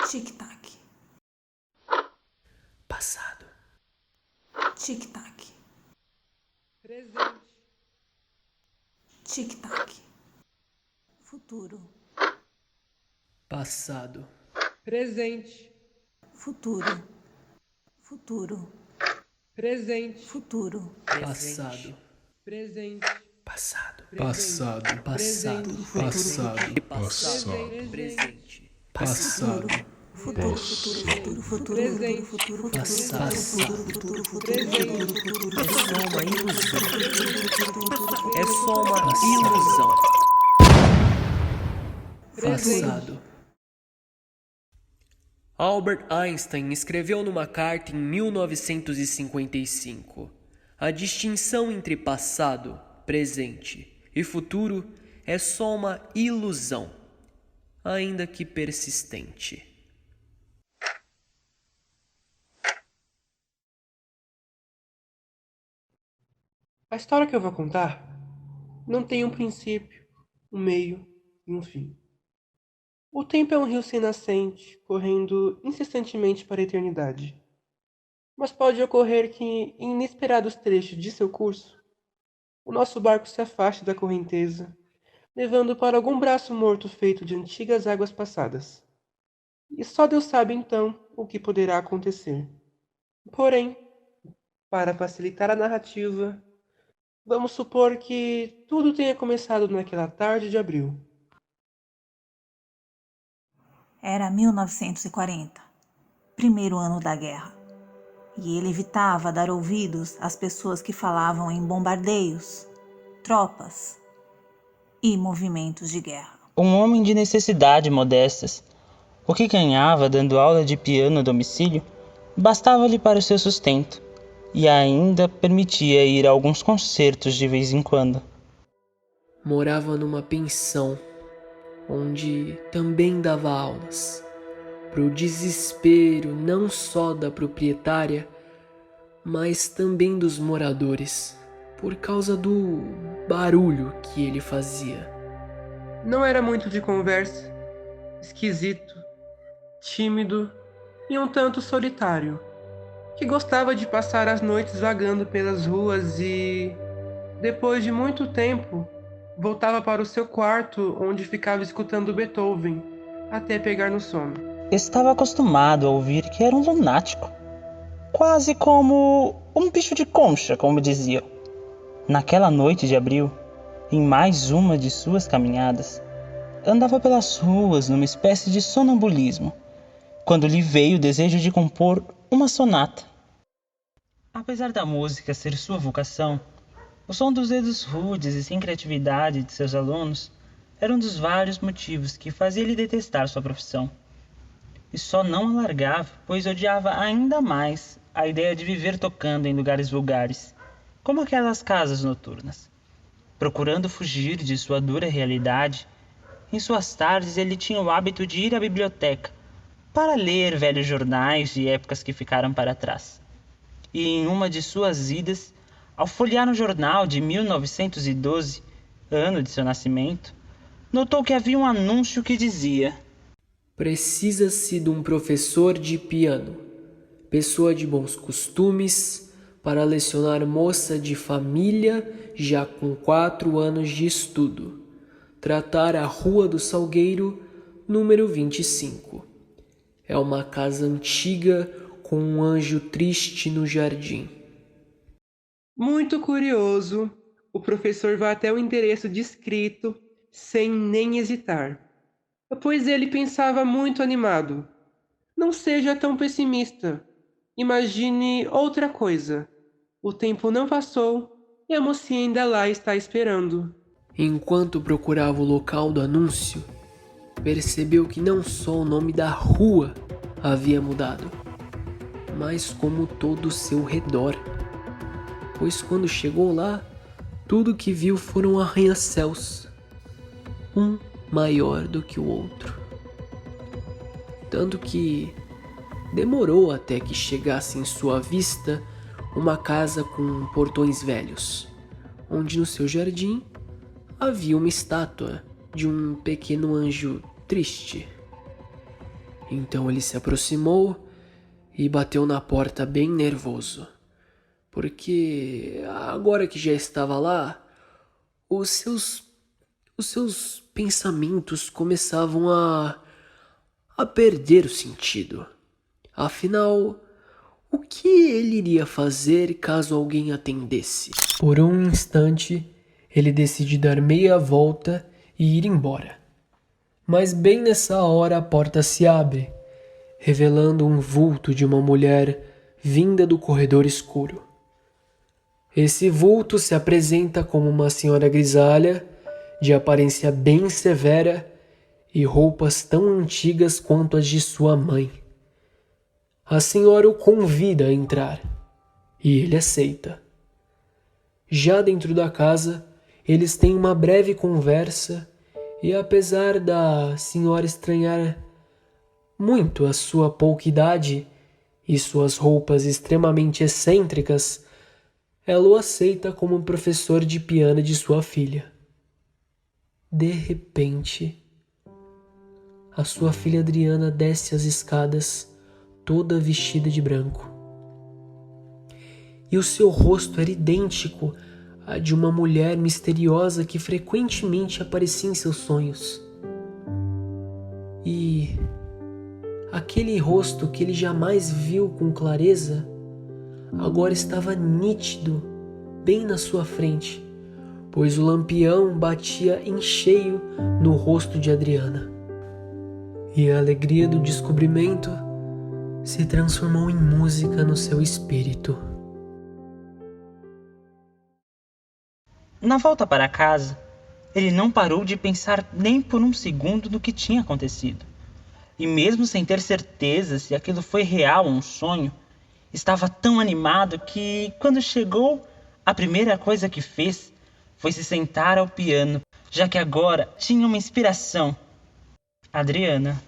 Tic-tac, Passado. tic-tac, Presente. tic-tac. Futuro, Passado. Presente. futuro, futuro, Presente. futuro, Passado. Presente. Passado. Passado. Passado. Passado. Passado. Presente. Passado. futuro, futuro, futuro, futuro, Presente. futuro, futuro, Passado. futuro, futuro, Presente. É só uma ilusão. É só uma ilusão. Passado. Albert Einstein escreveu numa carta em 1955: a distinção entre passado, presente e futuro é só uma ilusão, ainda que persistente. A história que eu vou contar não tem um princípio, um meio e um fim. O tempo é um rio sem nascente, correndo incessantemente para a eternidade. Mas pode ocorrer que, em inesperados trechos de seu curso, o nosso barco se afaste da correnteza, levando para algum braço morto feito de antigas águas passadas. E só Deus sabe então o que poderá acontecer. Porém, para facilitar a narrativa, vamos supor que tudo tenha começado naquela tarde de abril. Era 1940, primeiro ano da guerra, e ele evitava dar ouvidos às pessoas que falavam em bombardeios, tropas e movimentos de guerra. Um homem de necessidades modestas. O que ganhava dando aula de piano a domicílio bastava-lhe para o seu sustento, e ainda permitia ir a alguns concertos de vez em quando. Morava numa pensão, onde também dava aulas, pro desespero não só da proprietária, mas também dos moradores, por causa do barulho que ele fazia. Não era muito de conversa, esquisito, tímido e um tanto solitário, que gostava de passar as noites vagando pelas ruas e, depois de muito tempo, voltava para o seu quarto onde ficava escutando Beethoven até pegar no sono. Estava acostumado a ouvir que era um lunático, quase como um bicho de concha, como diziam. Naquela noite de abril, em mais uma de suas caminhadas, andava pelas ruas numa espécie de sonambulismo, quando lhe veio o desejo de compor uma sonata. Apesar da música ser sua vocação, o som dos dedos rudes e sem criatividade de seus alunos era um dos vários motivos que fazia ele detestar sua profissão. E só não a largava, pois odiava ainda mais a ideia de viver tocando em lugares vulgares, como aquelas casas noturnas. Procurando fugir de sua dura realidade, em suas tardes ele tinha o hábito de ir à biblioteca para ler velhos jornais de épocas que ficaram para trás. E em uma de suas idas, ao folhear um jornal de 1912, ano de seu nascimento, notou que havia um anúncio que dizia: Precisa-se de um professor de piano, pessoa de bons costumes, para lecionar moça de família já com 4 anos de estudo. Tratar a Rua do Salgueiro, número 25. É uma casa antiga com um anjo triste no jardim. Muito curioso, o professor vai até o endereço descrito sem nem hesitar, pois ele pensava muito animado. Não seja tão pessimista. Imagine outra coisa. O tempo não passou e a mocinha ainda lá está esperando. Enquanto procurava o local do anúncio, percebeu que não só o nome da rua havia mudado, mas como todo o seu redor. Pois quando chegou lá, tudo que viu foram arranha-céus, um maior do que o outro. Tanto que demorou até que chegasse em sua vista uma casa com portões velhos, onde no seu jardim havia uma estátua de um pequeno anjo triste. Então ele se aproximou e bateu na porta bem nervoso, porque agora que já estava lá, os seus pensamentos começavam a perder o sentido. Afinal, o que ele iria fazer caso alguém atendesse? Por um instante, ele decide dar meia volta e ir embora. Mas bem nessa hora a porta se abre, revelando um vulto de uma mulher vinda do corredor escuro. Esse vulto se apresenta como uma senhora grisalha, de aparência bem severa e roupas tão antigas quanto as de sua mãe. A senhora o convida a entrar e ele aceita. Já dentro da casa, eles têm uma breve conversa e, apesar da senhora estranhar muito a sua pouca idade e suas roupas extremamente excêntricas, ela o aceita como professor de piano de sua filha. De repente, a sua filha Adriana desce as escadas toda vestida de branco. E o seu rosto era idêntico a de uma mulher misteriosa que frequentemente aparecia em seus sonhos. E aquele rosto que ele jamais viu com clareza agora estava nítido bem na sua frente, pois o lampião batia em cheio no rosto de Adriana. E a alegria do descobrimento se transformou em música no seu espírito. Na volta para casa, ele não parou de pensar nem por um segundo no que tinha acontecido. E mesmo sem ter certeza se aquilo foi real ou um sonho, estava tão animado que, quando chegou, a primeira coisa que fez foi se sentar ao piano, já que agora tinha uma inspiração: Adriana.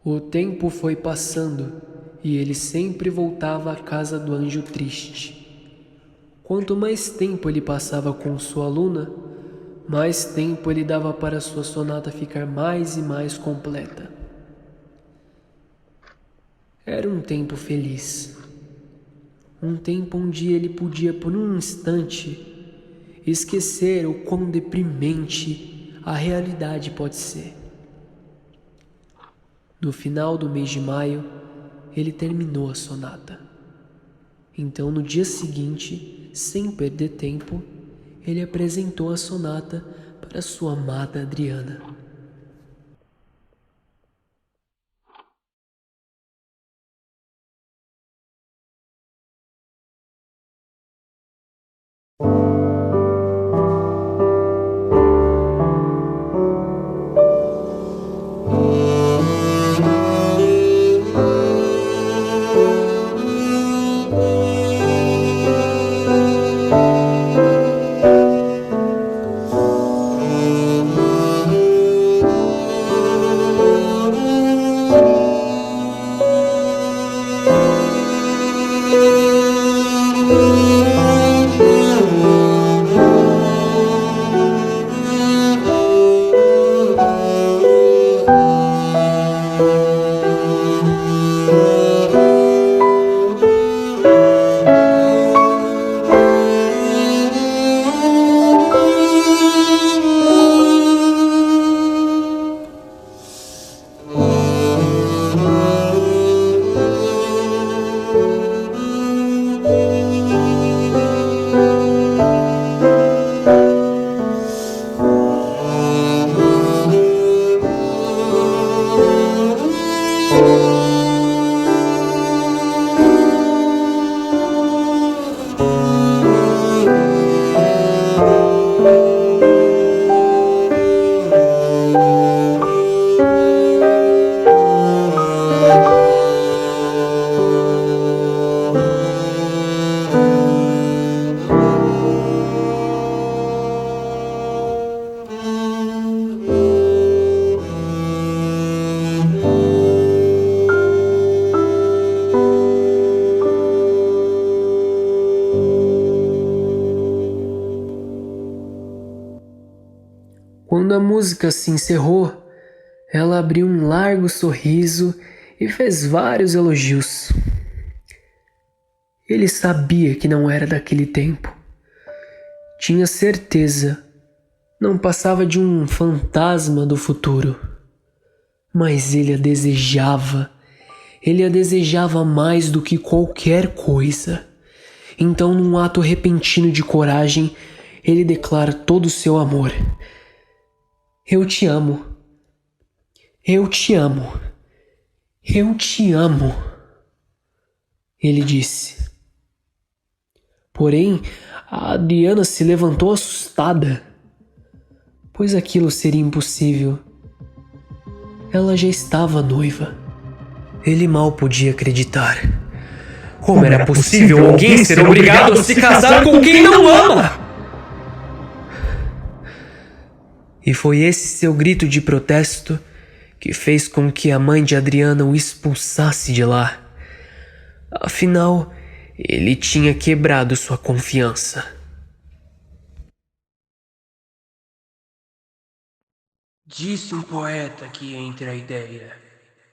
O tempo foi passando e ele sempre voltava à casa do anjo triste. Quanto mais tempo ele passava com sua aluna, mais tempo ele dava para sua sonata ficar mais e mais completa. Era um tempo feliz. Um tempo onde ele podia, por um instante, esquecer o quão deprimente a realidade pode ser. No final do mês de maio, ele terminou a sonata. Então, no dia seguinte, sem perder tempo, ele apresentou a sonata para sua amada Adriana. Quando a música se encerrou, Ela abriu um largo sorriso e fez vários elogios. Ele sabia que não era daquele tempo. Tinha certeza. Não passava de um fantasma do futuro. Mas ele a desejava. Ele a desejava mais do que qualquer coisa. Então, num ato repentino de coragem, ele declara todo o seu amor. Eu te amo. Eu te amo. Eu te amo. Ele disse. Porém, a Adriana se levantou assustada, pois aquilo seria impossível. Ela já estava noiva. Ele mal podia acreditar. Como era possível alguém ser obrigado a se casar com quem não ama? E foi esse seu grito de protesto que fez com que a mãe de Adriana o expulsasse de lá. Afinal, ele tinha quebrado sua confiança. Disse um poeta que entre a ideia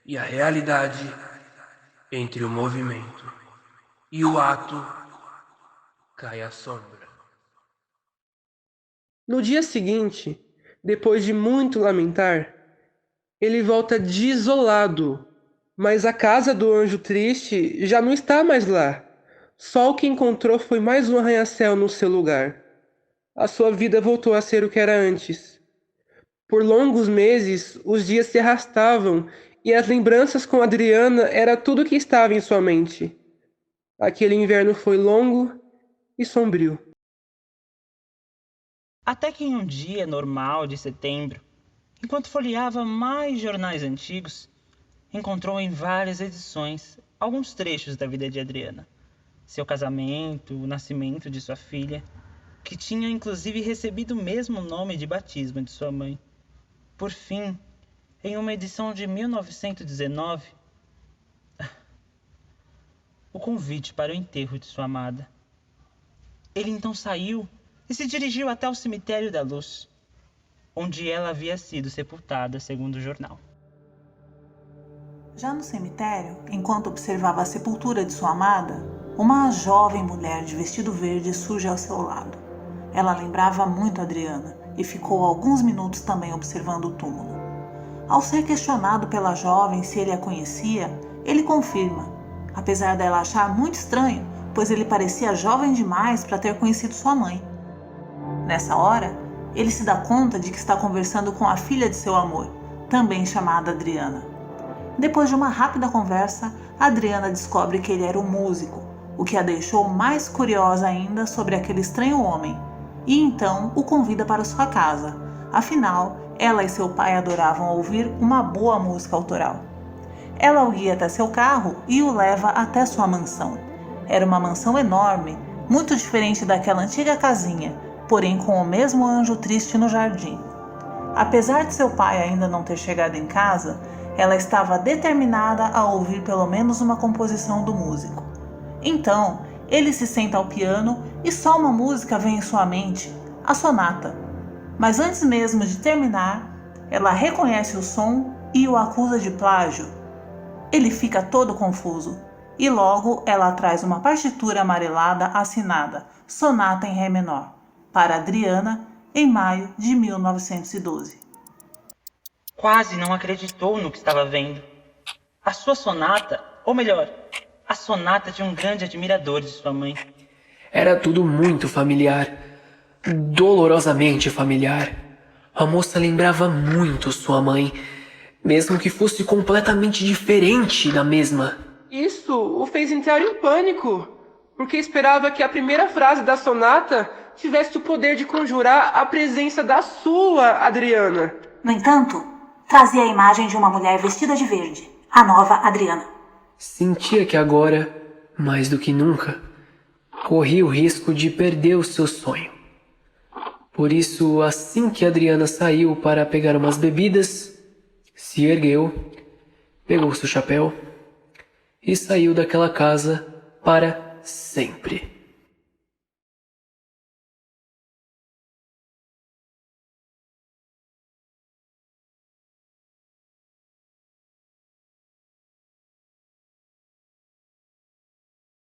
e a realidade, entre o movimento e o ato, cai a sombra. No dia seguinte, depois de muito lamentar, ele volta desolado, mas a casa do anjo triste já não está mais lá. Só o que encontrou foi mais um arranha-céu no seu lugar. A sua vida voltou a ser o que era antes. Por longos meses, os dias se arrastavam e as lembranças com Adriana era tudo que estava em sua mente. Aquele inverno foi longo e sombrio. Até que em um dia normal de setembro, enquanto folheava mais jornais antigos, encontrou em várias edições alguns trechos da vida de Adriana. Seu casamento, o nascimento de sua filha, que tinha inclusive recebido o mesmo nome de batismo de sua mãe. Por fim, em uma edição de 1919, o convite para o enterro de sua amada. Ele então saiu e se dirigiu até o cemitério da Luz, onde ela havia sido sepultada, segundo o jornal. Já no cemitério, enquanto observava a sepultura de sua amada, uma jovem mulher de vestido verde surge ao seu lado. Ela lembrava muito Adriana e ficou alguns minutos também observando o túmulo. Ao ser questionado pela jovem se ele a conhecia, ele confirma, apesar dela achar muito estranho, pois ele parecia jovem demais para ter conhecido sua mãe. Nessa hora, ele se dá conta de que está conversando com a filha de seu amor, também chamada Adriana. Depois de uma rápida conversa, Adriana descobre que ele era um músico, o que a deixou mais curiosa ainda sobre aquele estranho homem, e então o convida para sua casa. Afinal, ela e seu pai adoravam ouvir uma boa música autoral. Ela o guia até seu carro e o leva até sua mansão. Era uma mansão enorme, muito diferente daquela antiga casinha, porém com o mesmo anjo triste no jardim. Apesar de seu pai ainda não ter chegado em casa, ela estava determinada a ouvir pelo menos uma composição do músico. Então, ele se senta ao piano e só uma música vem em sua mente, a sonata. Mas antes mesmo de terminar, ela reconhece o som e o acusa de plágio. Ele fica todo confuso e logo ela traz uma partitura amarelada assinada Sonata em Ré menor, para Adriana, em maio de 1912. Quase não acreditou no que estava vendo. A sua sonata, ou melhor, a sonata de um grande admirador de sua mãe. Era tudo muito familiar, dolorosamente familiar. A moça lembrava muito sua mãe, mesmo que fosse completamente diferente da mesma. Isso o fez entrar em pânico, porque esperava que a primeira frase da sonata tivesse o poder de conjurar a presença da sua Adriana. No entanto, trazia a imagem de uma mulher vestida de verde, a nova Adriana. Sentia que agora, mais do que nunca, corria o risco de perder o seu sonho. Por isso, assim que Adriana saiu para pegar umas bebidas, se ergueu, pegou seu chapéu e saiu daquela casa para sempre.